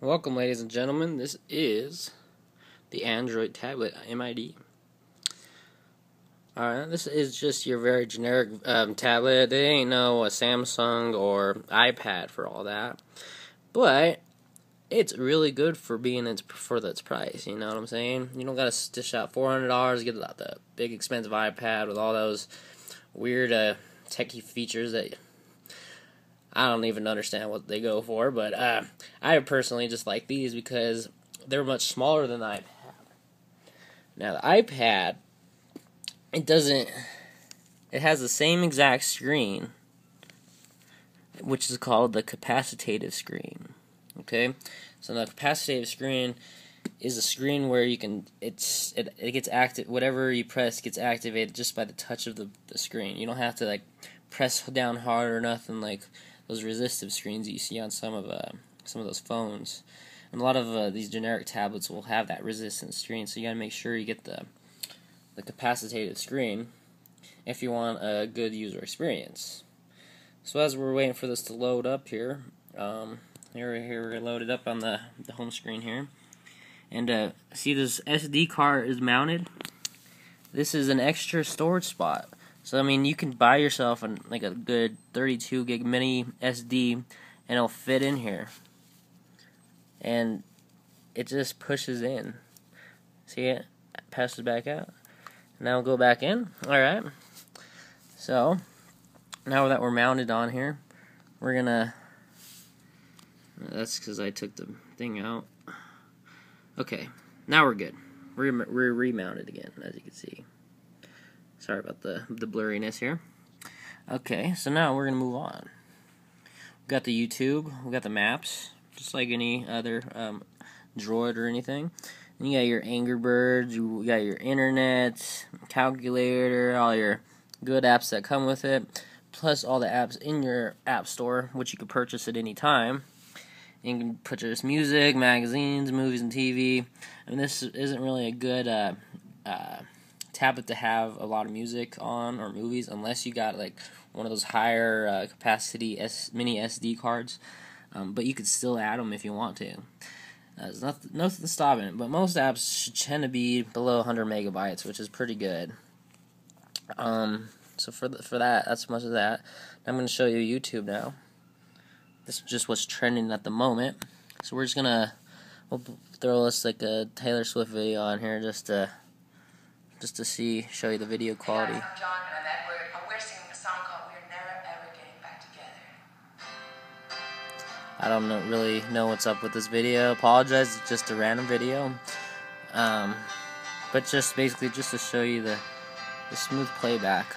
Welcome, ladies and gentlemen. This is the Android tablet MID. Alright, this is just your very generic tablet. There ain't no Samsung or iPad for all that. But it's really good for being its price. You know what I'm saying? You don't gotta dish out $400 to get the big expensive iPad with all those weird techie features that I don't even understand what they go for, but I personally just like these because they're much smaller than the iPad. Now the iPad, it has the same exact screen, which is called the capacitive screen. Okay, so the capacitive screen is a screen where you can it gets active. Whatever you press gets activated just by the touch of the screen. You don't have to like press down hard or nothing like those resistive screens that you see on some of those phones. And a lot of these generic tablets will have that resistant screen, so you gotta make sure you get the capacitive screen if you want a good user experience. So as we're waiting for this to load up here, here we're loaded up on the home screen here, and see this SD card is mounted. This is an extra storage spot. So I mean, you can buy yourself a good 32 gig mini SD, and it'll fit in here, and it just pushes in. See it? Passes back out. Now we'll go back in. All right. So now that we're mounted on here, we're gonna. That's because I took the thing out. Okay. Now we're good. We're remounted again, as you can see. Sorry about the blurriness here. Okay, so now we're going to move on. We got the YouTube, we got the maps, just like any other Droid or anything. And you got your Angry Birds, you got your internet, calculator, all your good apps that come with it, plus all the apps in your app store, which you can purchase at any time. You can purchase music, magazines, movies, and TV. I mean, this isn't really a good tablet to have a lot of music on or movies unless you got like one of those higher capacity mini SD cards, but you could still add them if you want to. There's nothing stopping it, but most apps tend to be below 100 megabytes, which is pretty good. So for that, that's much of that. I'm going to show you YouTube now. This is just what's trending at the moment. So we're just gonna throw us like a Taylor Swift video on here just to show you the video quality. Hey guys, I'm John and I'm Edward, and we're singing a song called We're Never Ever Getting Back Together. I don't really know what's up with this video. Apologize, it's just a random video. But just basically just to show you the smooth playback.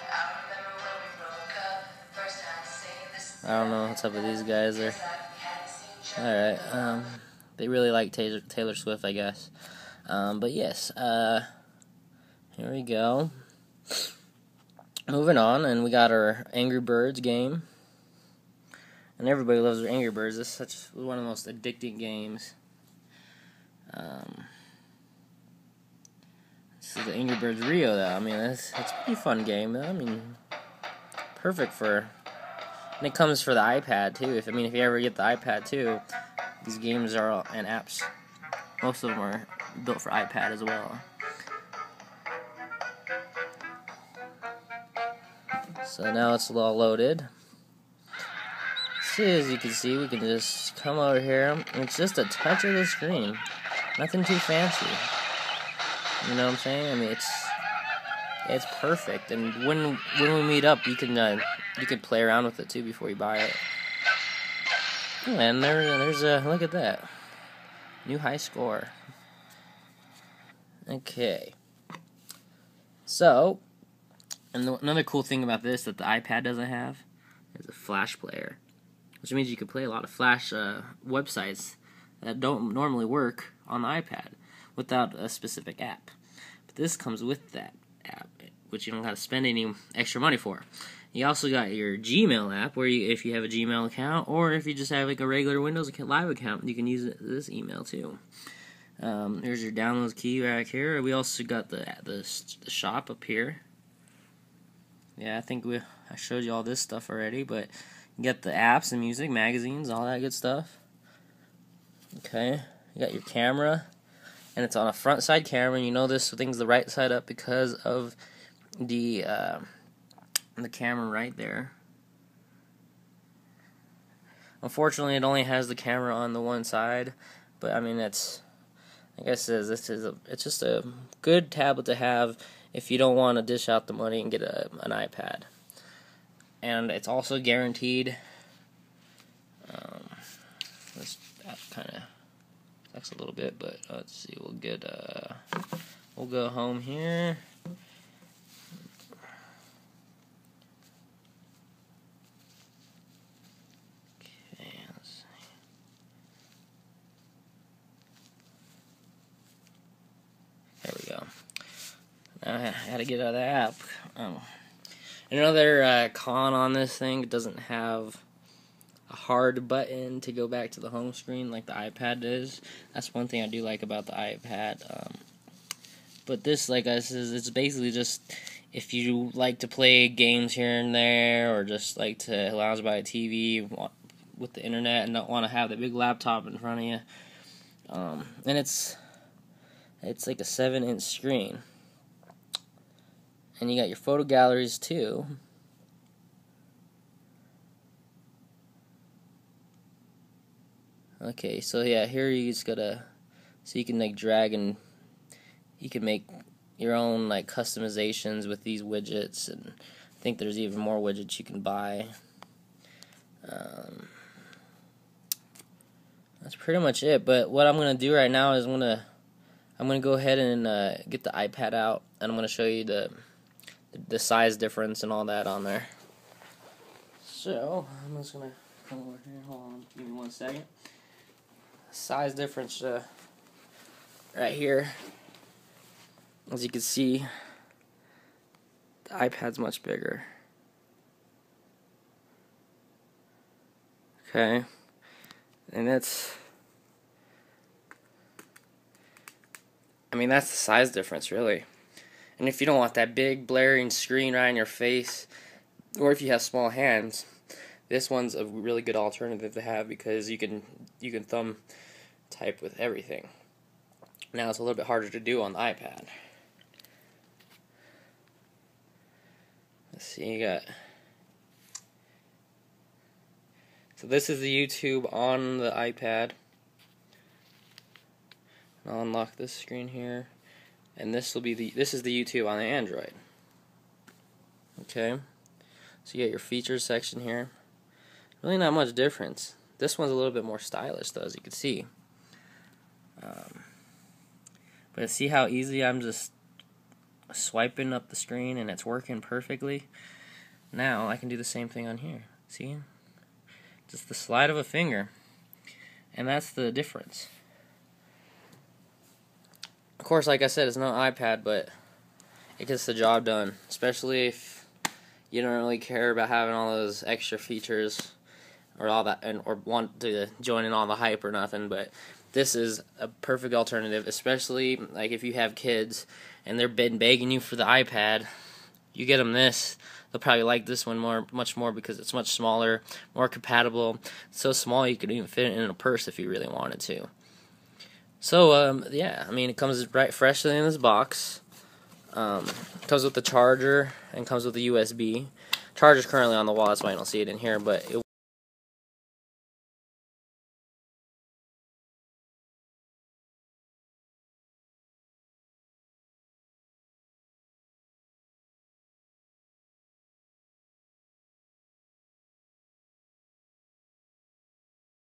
I don't know what's up with these guys there. Alright, they really like Taylor Swift, I guess. But yes, here we go. Moving on, and we got our Angry Birds game. And everybody loves their Angry Birds. It's one of the most addicting games. This is the Angry Birds Rio, though. I mean, it's a pretty fun game, though. I mean, perfect for. And it comes for the iPad too. If you ever get the iPad too, these games are and apps. Most of them are built for iPad as well. So now it's all loaded. See, as you can see, we can just come over here. And it's just a touch of the screen. Nothing too fancy. You know what I'm saying? I mean, it's perfect. And when we meet up, you can play around with it too before you buy it. And there's a look at that, new high score. Okay. So. And another cool thing about this that the iPad doesn't have is a Flash player, which means you can play a lot of Flash websites that don't normally work on the iPad without a specific app. But this comes with that app, which you don't have to spend any extra money for. You also got your Gmail app, where if you have a Gmail account, or if you just have like a regular Windows Live account, you can use this email too. Here's your downloads key right here. We also got the shop up here. Yeah, I think I showed you all this stuff already, but you get the apps and music, magazines, all that good stuff. Okay, you got your camera, and it's on a front side camera. You know this thing's the right side up because of the camera right there. Unfortunately, it only has the camera on the one side, but I mean it's, like I said, it's just a good tablet to have if you don't want to dish out the money and get an iPad. And it's also guaranteed. That kind of sucks a little bit, but let's see. We'll go home here. Okay, let's see. There we go. Now I had to get out of the app. Another con on this thing, it doesn't have a hard button to go back to the home screen like the iPad does. That's one thing I do like about the iPad. But this, like I said, it's basically just if you like to play games here and there, or just like to lounge by a TV with the internet and don't want to have the big laptop in front of you. And it's like a 7-inch screen. And you got your photo galleries too. Okay, so yeah, here you just gotta, so you can like drag and you can make your own like customizations with these widgets, and I think there's even more widgets you can buy. That's pretty much it. But what I'm gonna do right now is I'm gonna go ahead and get the iPad out, and I'm gonna show you the size difference and all that on there. So I'm just gonna come over here. Hold on, give me 1 second. Size difference right here. As you can see, the iPad's much bigger. Okay, and that's the size difference, really. And if you don't want that big blaring screen right in your face, or if you have small hands, this one's a really good alternative to have, because you can thumb type with everything. Now it's a little bit harder to do on the iPad. Let's see, you got, so this is the YouTube on the iPad. I'll unlock this screen here, and this is the YouTube on the Android. Okay, so you got your features section here. Really not much difference. This one's a little bit more stylish though, as you can see. But see how easy I'm just swiping up the screen and it's working perfectly? Now I can do the same thing on here. See? Just the slide of a finger. And that's the difference. Of course, like I said, it's not an iPad, but it gets the job done. Especially if you don't really care about having all those extra features or all that, or want to join in on the hype or nothing. But this is a perfect alternative, especially like if you have kids and they're begging you for the iPad. You get them this, they'll probably like this one much more because it's much smaller, more compatible. It's so small you could even fit it in a purse if you really wanted to. So yeah, I mean, it comes right freshly in this box. Comes with the charger and comes with the USB. Charger's currently on the wall, that's why you don't see it in here, but